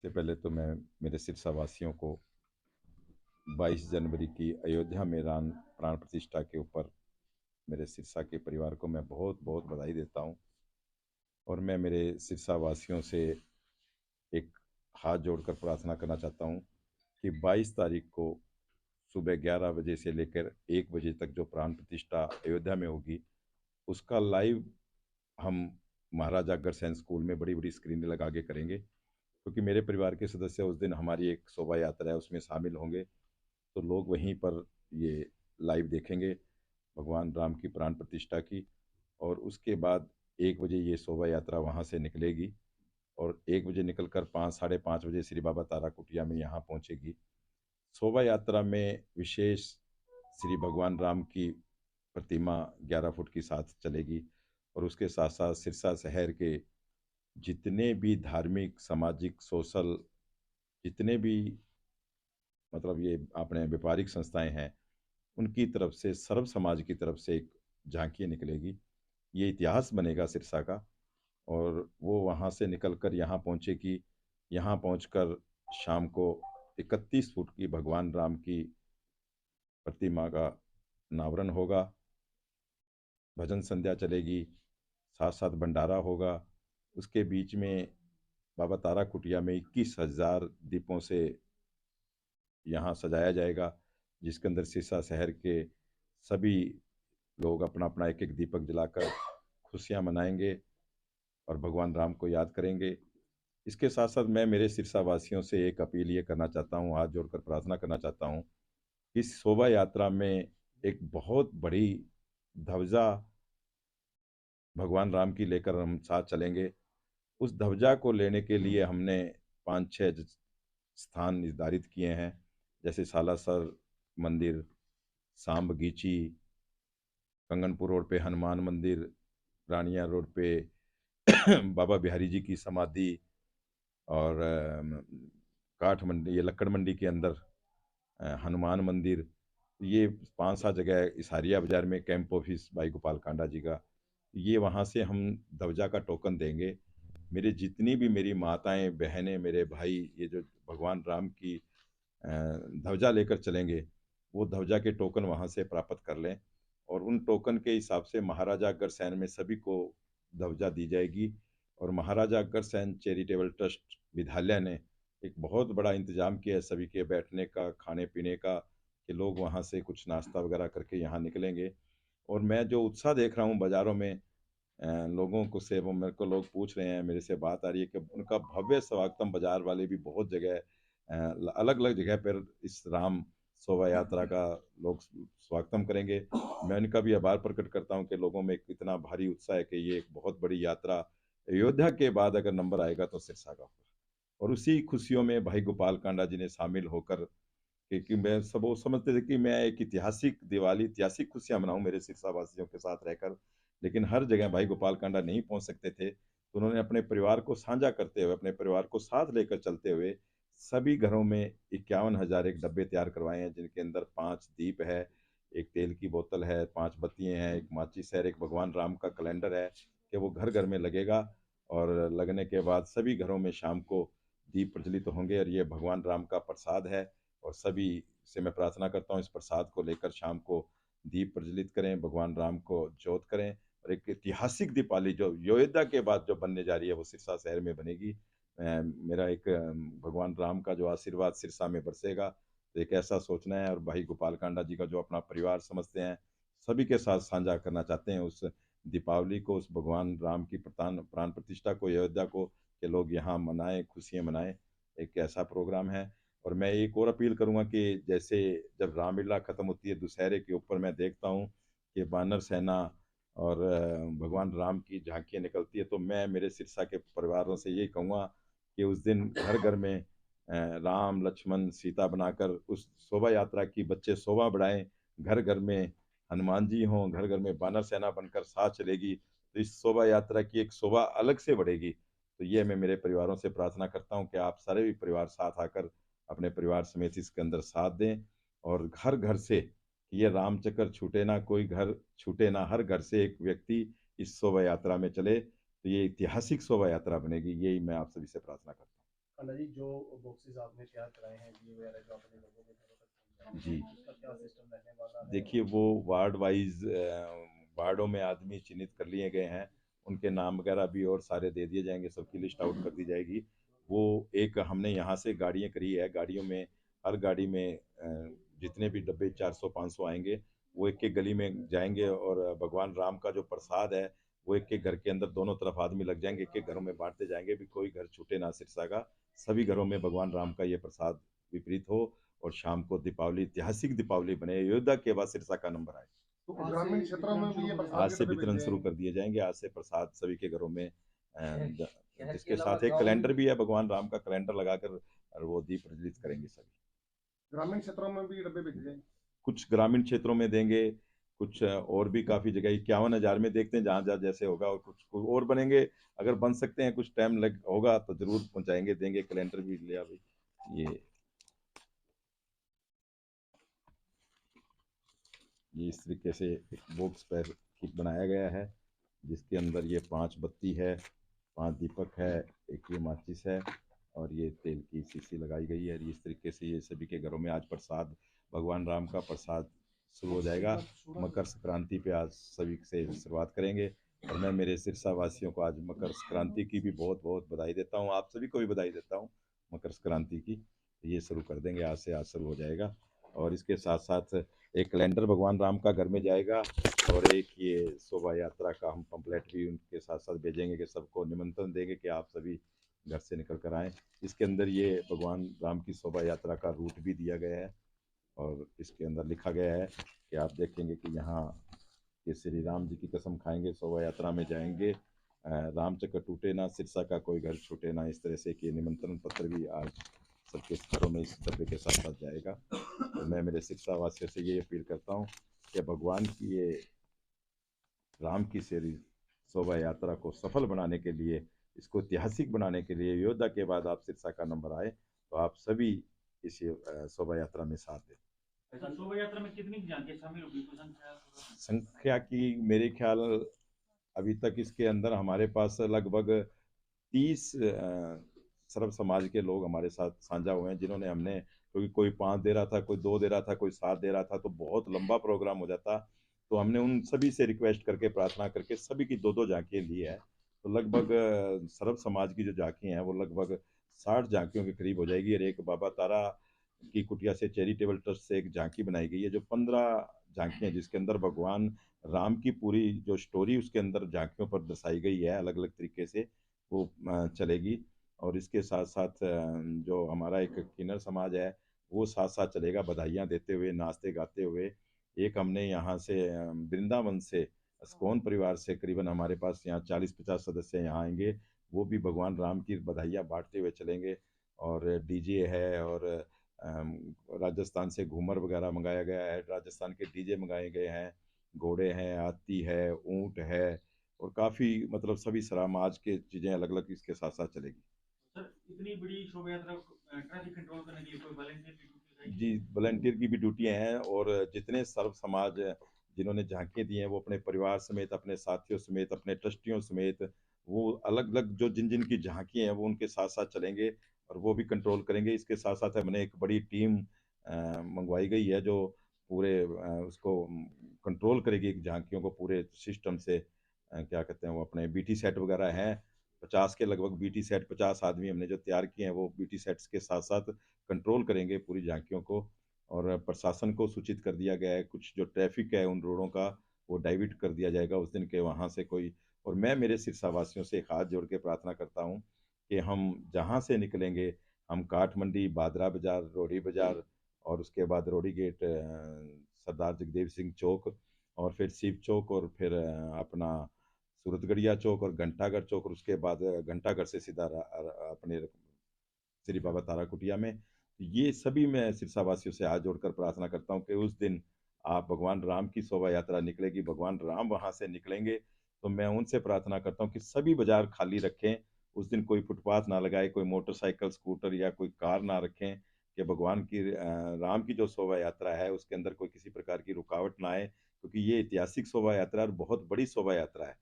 सबसे पहले तो मैं मेरे सिरसा वासियों को 22 जनवरी की अयोध्या में राम प्राण प्रतिष्ठा के ऊपर मेरे सिरसा के परिवार को मैं बहुत बहुत बधाई देता हूँ। और मैं मेरे सिरसा वासियों से एक हाथ जोड़कर प्रार्थना करना चाहता हूँ कि 22 तारीख को सुबह 11 बजे से लेकर 1 बजे तक जो प्राण प्रतिष्ठा अयोध्या में होगी, उसका लाइव हम महाराजा अग्रसेन स्कूल में बड़ी बड़ी स्क्रीन लगा के करेंगे, क्योंकि मेरे परिवार के सदस्य उस दिन हमारी एक शोभा यात्रा है उसमें शामिल होंगे। तो लोग वहीं पर ये लाइव देखेंगे भगवान राम की प्राण प्रतिष्ठा की। और उसके बाद 1 बजे ये शोभा यात्रा वहाँ से निकलेगी और 1 बजे निकलकर 5 साढ़े 5 बजे श्री बाबा तारा कुटिया में यहाँ पहुँचेगी। शोभा यात्रा में विशेष श्री भगवान राम की प्रतिमा 11 फुट की साथ चलेगी। और उसके साथ साथ सिरसा शहर के जितने भी धार्मिक सामाजिक सोशल जितने भी मतलब ये अपने व्यापारिक संस्थाएं हैं, उनकी तरफ से सर्व समाज की तरफ से एक झांकी निकलेगी। ये इतिहास बनेगा सिरसा का। और वो वहाँ से निकल कर यहाँ पहुँचेगी। यहाँ पहुँचकर शाम को 31 फुट की भगवान राम की प्रतिमा का अनावरण होगा। भजन संध्या चलेगी, साथ साथ भंडारा होगा। उसके बीच में बाबा तारा कुटिया में 21,000 दीपों से यहाँ सजाया जाएगा, जिसके अंदर सिरसा शहर के सभी लोग अपना अपना एक एक दीपक जलाकर खुशियाँ मनाएंगे और भगवान राम को याद करेंगे। इसके साथ साथ मैं मेरे सिरसा वासियों से एक अपील ये करना चाहता हूँ, हाथ जोड़कर प्रार्थना करना चाहता हूँ। इस शोभा यात्रा में एक बहुत बड़ी ध्वजा भगवान राम की लेकर हम साथ चलेंगे। उस ध्वजा को लेने के लिए हमने 5-6 स्थान निर्धारित किए हैं, जैसे सालासर मंदिर, सांब बगीची, कंगनपुर रोड पे हनुमान मंदिर, रानिया रोड पे बाबा बिहारी जी की समाधि, और काठ मंडी ये लक्कड़ मंडी के अंदर हनुमान मंदिर। ये 5-7 जगह इसारिया बाजार में कैंप ऑफिस भाई गोपाल कांडा जी का। ये वहाँ से हम ध्वजा का टोकन देंगे। मेरे जितनी भी मेरी माताएं बहनें मेरे भाई ये जो भगवान राम की ध्वजा लेकर चलेंगे, वो ध्वजा के टोकन वहाँ से प्राप्त कर लें। और उन टोकन के हिसाब से महाराजा अग्रसेन में सभी को ध्वजा दी जाएगी। और महाराजा अग्रसेन चैरिटेबल ट्रस्ट विद्यालय ने एक बहुत बड़ा इंतजाम किया है सभी के बैठने का, खाने पीने का, कि लोग वहाँ से कुछ नाश्ता वगैरह करके यहाँ निकलेंगे। और मैं जो उत्साह देख रहा हूँ बाज़ारों में लोगों को से, वो मेरे को लोग पूछ रहे हैं, मेरे से बात आ रही है कि उनका भव्य स्वागतम बाजार वाले भी बहुत जगह अलग अलग जगह पर इस राम शोभा यात्रा का लोग स्वागतम करेंगे। मैं उनका भी आभार प्रकट करता हूँ कि लोगों में एक इतना भारी उत्साह है कि ये एक बहुत बड़ी यात्रा अयोध्या के बाद अगर नंबर आएगा तो सिरसा का होगा। और उसी खुशियों में भाई गोपाल कांडा जी ने शामिल होकर कि मैं सब वो समझते थे कि मैं एक ऐतिहासिक दिवाली, ऐतिहासिक खुशियाँ मनाऊँ मेरे सिरसा वासियों के साथ रहकर। लेकिन हर जगह भाई गोपाल कांडा नहीं पहुँच सकते थे, तो उन्होंने अपने परिवार को साझा करते हुए, अपने परिवार को साथ लेकर चलते हुए सभी घरों में 51,000 एक डब्बे तैयार करवाए हैं, जिनके अंदर 5 दीप है, 1 तेल की बोतल है, 5 बत्तियाँ हैं, 1 माचिस है, 1 भगवान राम का कैलेंडर है, कि वो घर-घर में लगेगा। और लगने के बाद सभी घरों में शाम को दीप प्रज्वलित होंगे और ये भगवान राम का प्रसाद है। और सभी से मैं प्रार्थना करता हूँ इस प्रसाद को लेकर शाम को दीप प्रज्वलित करें, भगवान राम को जोत करें। और एक ऐतिहासिक दीपावली जो अयोध्या के बाद जो बनने जा रही है वो सिरसा शहर में बनेगी। मेरा एक भगवान राम का जो आशीर्वाद सिरसा में बरसेगा, तो एक ऐसा सोचना है। और भाई गोपाल कांडा जी का जो अपना परिवार समझते हैं, सभी के साथ साझा करना चाहते हैं उस दीपावली को, उस भगवान राम की प्राण प्राण प्रतिष्ठा को, अयोध्या को, कि लोग यहाँ मनाएं, खुशियाँ मनाएं। एक ऐसा प्रोग्राम है। और मैं एक और अपील करूंगा कि जैसे जब रामलीला खत्म होती है दशहरे के ऊपर, मैं देखता हूँ कि वानर सेना और भगवान राम की झांकियाँ निकलती है, तो मैं मेरे सिरसा के परिवारों से यही कहूँगा कि उस दिन घर घर में राम लक्ष्मण सीता बनाकर उस शोभा यात्रा की बच्चे शोभा बढ़ाएं। घर घर में हनुमान जी हों, घर घर में वानर सेना बनकर साथ चलेगी, तो इस शोभा यात्रा की एक शोभा अलग से बढ़ेगी। तो ये मैं मेरे परिवारों से प्रार्थना करता हूँ कि आप सारे भी परिवार साथ आकर अपने परिवार समेत इसके अंदर साथ दें। और घर घर से ये राम चक्र छूटे ना, कोई घर छूटे ना, हर घर से एक व्यक्ति इस शोभा यात्रा में चले, तो ये ऐतिहासिक शोभा यात्रा बनेगी। यही मैं आप सभी से प्रार्थना करता हूँ। अन्ना जी, जो बॉक्सेस आपने तैयार कराए हैं दिए वगैरह जो अपने लोगों के घरों तक जी, पहुंचाएंगे, उसका क्या सिस्टम रहने वाला है? देखिए वो वार्ड वाइज वार्डों में आदमी चिन्हित कर लिए गए हैं, उनके नाम वगैरह भी और सारे दे दिए जाएंगे, सबकी लिस्ट आउट कर दी जाएगी। वो एक हमने यहाँ से गाड़ियाँ करी है, गाड़ियों में हर गाड़ी में जितने भी डब्बे 400-500 आएंगे, वो एक एक गली में जाएंगे और भगवान राम का जो प्रसाद है वो एक एक घर के अंदर दोनों तरफ आदमी लग जाएंगे, एक एक घरों में बांटते जाएंगे, भी कोई घर छूटे ना सिरसा का, सभी घरों में भगवान राम का ये प्रसाद वितरित हो और शाम को दीपावली ऐतिहासिक दीपावली बने, अयोध्या के बाद सिरसा का नंबर आए। तो ग्रामीण क्षेत्रों में भी ये प्रसाद आज के से डब्बे वितरण भेजे शुरू जाएंगे? कर दिए जाएंगे, आज से प्रसाद सभी के घरों में शहर के जिसके अलावा साथ एक गाँव में कैलेंडर भी भी है, भगवान राम का कैलेंडर लगाकर और वो दीप प्रज्वलित करेंगे सभी। ग्रामीण क्षेत्रों में भी डब्बे भेजे जाएंगे? कुछ ग्रामीण क्षेत्रों में देंगे, कुछ और भी काफी जगह 51,000 में देखते हैं जहां जहां जैसे होगा, और कुछ कुछ और बनेंगे, अगर बन सकते हैं कुछ टाइम लग होगा तो जरूर पहुंचाएंगे, देंगे, कैलेंडर भी लिया भाई। ये इस तरीके से एक बॉक्स पर किट बनाया गया है, जिसके अंदर ये 5 बत्ती है, 5 दीपक है, एक ये माचिस है और ये तेल की शीशी लगाई गई है। इस तरीके से ये सभी के घरों में आज प्रसाद, भगवान राम का प्रसाद शुरू हो जाएगा। मकर संक्रांति पे आज सभी से शुरुआत करेंगे और मैं मेरे सिरसा वासियों को आज मकर संक्रांति की भी बहुत बहुत बधाई देता हूँ, आप सभी को भी बधाई देता हूँ मकर संक्रांति की। ये शुरू कर देंगे, आज से आज शुरू हो जाएगा। और इसके साथ साथ एक कैलेंडर भगवान राम का घर में जाएगा और एक ये शोभा यात्रा का हम पंपलेट भी उनके साथ साथ भेजेंगे कि सबको निमंत्रण देंगे कि आप सभी घर से निकल कर आएँ। इसके अंदर ये भगवान राम की शोभा यात्रा का रूट भी दिया गया है और इसके अंदर लिखा गया है कि आप देखेंगे कि यहाँ कि श्री राम जी की कसम खाएंगे, शोभा यात्रा में जाएंगे, राम चक्र टूटे ना, सिरसा का कोई घर छूटे ना, इस तरह से कि निमंत्रण पत्र भी आज सबके घरों में इस डब्बे के साथ साथ जाएगा। तो मैं मेरे सिरसा वासियों से ये अपील करता हूँ कि भगवान की ये राम की श्री शोभा यात्रा को सफल बनाने के लिए, इसको ऐतिहासिक बनाने के लिए, योद्धा के बाद आप सिरसा का नंबर आए तो आप सभी इस शोभा यात्रा में साथ दें। अच्छा, शोभा यात्रा में कितनी झांकियां शामिल होगी, कुछ संख्या? संख्या की मेरे ख्याल अभी तक इसके अंदर हमारे पास लगभग 30 सर्व समाज के लोग हमारे साथ साझा हुए हैं, जिन्होंने हमने, क्योंकि कोई 5 दे रहा था, कोई 2 दे रहा था, कोई 7 दे रहा था, तो बहुत लंबा प्रोग्राम हो जाता। तो हमने उन सभी से रिक्वेस्ट करके, प्रार्थना करके सभी की 2-2 झांकियाँ ली है। तो लगभग सर्व समाज की जो झांकियाँ हैं वो लगभग 60 झांकियों के करीब हो जाएगी। और एक बाबा तारा की कुटिया से चैरिटेबल ट्रस्ट से एक झांकी बनाई गई है, जो 15 झांकियाँ, जिसके अंदर भगवान राम की पूरी जो स्टोरी उसके अंदर झांकियों पर दर्शाई गई है, अलग अलग तरीके से वो चलेगी। और इसके साथ साथ जो हमारा एक किन्नर समाज है वो साथ साथ चलेगा, बधाइयाँ देते हुए, नाचते गाते हुए। एक हमने यहाँ से वृंदावन से स्कॉन परिवार से करीबन हमारे पास यहाँ 40-50 सदस्य यहाँ आएंगे, वो भी भगवान राम की बधाइयाँ बांटते हुए चलेंगे। और डीजे है और अम, राजस्थान से घूमर वगैरह मंगाया गया है, राजस्थान के डीजे मंगाए गए हैं, घोड़े हैं, हाथी है, ऊंट है, और काफ़ी मतलब सभी समाज के चीज़ें अलग अलग इसके साथ साथ चलेगी। सर, इतनी बड़ी शोभा यात्रा को ट्रैफिक कंट्रोल करने के लिए कोई वॉलंटियर की ड्यूटी जी, लगाएगी? वॉलंटियर की भी ड्यूटियां हैं, और जितने सर्व समाज जिन्होंने झांकियां दी हैं वो अपने परिवार समेत, अपने साथियों समेत, अपने ट्रस्टियों समेत, वो अलग अलग जो जिन जिन की झांकियां हैं वो उनके साथ साथ चलेंगे और वो भी कंट्रोल करेंगे। इसके साथ साथ हमने एक बड़ी टीम मंगवाई गई है जो पूरे उसको कंट्रोल करेगी, झांकियों को पूरे सिस्टम से, क्या कहते हैं वो, अपने बीटी सेट वगैरह हैं, 50 के लगभग बीटी सेट, 50 आदमी हमने जो तैयार किए हैं वो बीटी सेट्स के साथ साथ कंट्रोल करेंगे पूरी झांकियों को। और प्रशासन को सूचित कर दिया गया है, कुछ जो ट्रैफिक है उन रोडों का वो डाइवर्ट कर दिया जाएगा उस दिन के वहाँ से कोई। और मैं मेरे सिरसा वासियों से एक हाथ जोड़ के प्रार्थना करता हूँ कि हम जहाँ से निकलेंगे, हम काठ मंडी, बादरा बाजार, रोडी बाजार, और उसके बाद रोडी गेट, सरदार जगदेव सिंह चौक, और फिर शिव चौक, और फिर अपना सूरतगढ़िया चौक और घंटाघर चौक, और उसके बाद घंटाघर से सीधा अपने श्री बाबा तारा कुटिया में। ये सभी मैं सिरसा वासियों से हाथ जोड़कर प्रार्थना करता हूँ कि उस दिन आप, भगवान राम की शोभा यात्रा निकलेगी, भगवान राम वहां से निकलेंगे, तो मैं उनसे प्रार्थना करता हूँ कि सभी बाजार खाली रखें, उस दिन कोई फुटपाथ ना लगाए, कोई मोटरसाइकिल, स्कूटर या कोई कार ना रखें, कि भगवान की राम की जो शोभा यात्रा है उसके अंदर कोई किसी प्रकार की रुकावट ना आए, क्योंकि ये ऐतिहासिक शोभा यात्रा और बहुत बड़ी शोभा यात्रा है,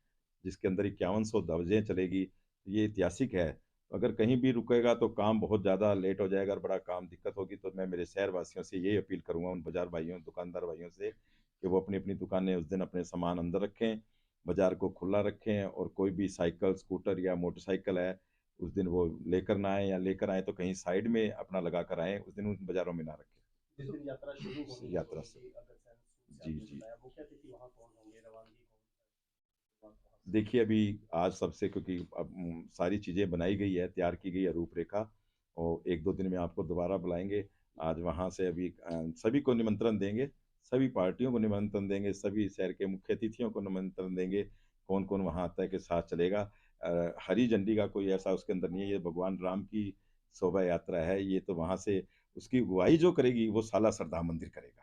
जिसके अंदर 5100 ध्वजें चलेगी, ये ऐतिहासिक है। अगर कहीं भी रुकेगा तो काम बहुत ज़्यादा लेट हो जाएगा और बड़ा काम दिक्कत होगी। तो मैं मेरे शहर वासियों से यही अपील करूँगा, उन बाज़ार भाइयों, दुकानदार भाइयों से, कि वो अपनी-अपनी दुकानें उस दिन अपने सामान अंदर रखें, बाज़ार को खुला रखें और कोई भी साइकिल, स्कूटर या मोटरसाइकिल है, उस दिन वो लेकर ना आएँ, या लेकर आएँ तो कहीं साइड में अपना लगा कर आएँ, उस दिन उन बाज़ारों में ना रखें। जिस दिन यात्रा शुरू होनी है यात्रा से। उनकी, अगरसैंण से जी, आपने जी। बताया, मुख्य अतिथि वहाँ कौन होंगे, रवानगी कौन शुरुआत कहाँ से? देखिए, अभी आज सबसे, क्योंकि अब सारी चीज़ें बनाई गई है, तैयार की गई है रूपरेखा, और 1-2 दिन में आपको दोबारा बुलाएँगे। आज वहाँ से अभी सभी को निमंत्रण देंगे, सभी पार्टियों को निमंत्रण देंगे, सभी शहर के मुख्य अतिथियों को निमंत्रण देंगे, कौन-कौन वहाँ तय के साथ चलेगा। हरी झंडी का कोई ऐसा उसके अंदर नहीं है, ये भगवान राम की शोभा यात्रा है, ये तो वहाँ से उसकी अगुवाई जो करेगी, वो साला सरदार मंदिर करेगा।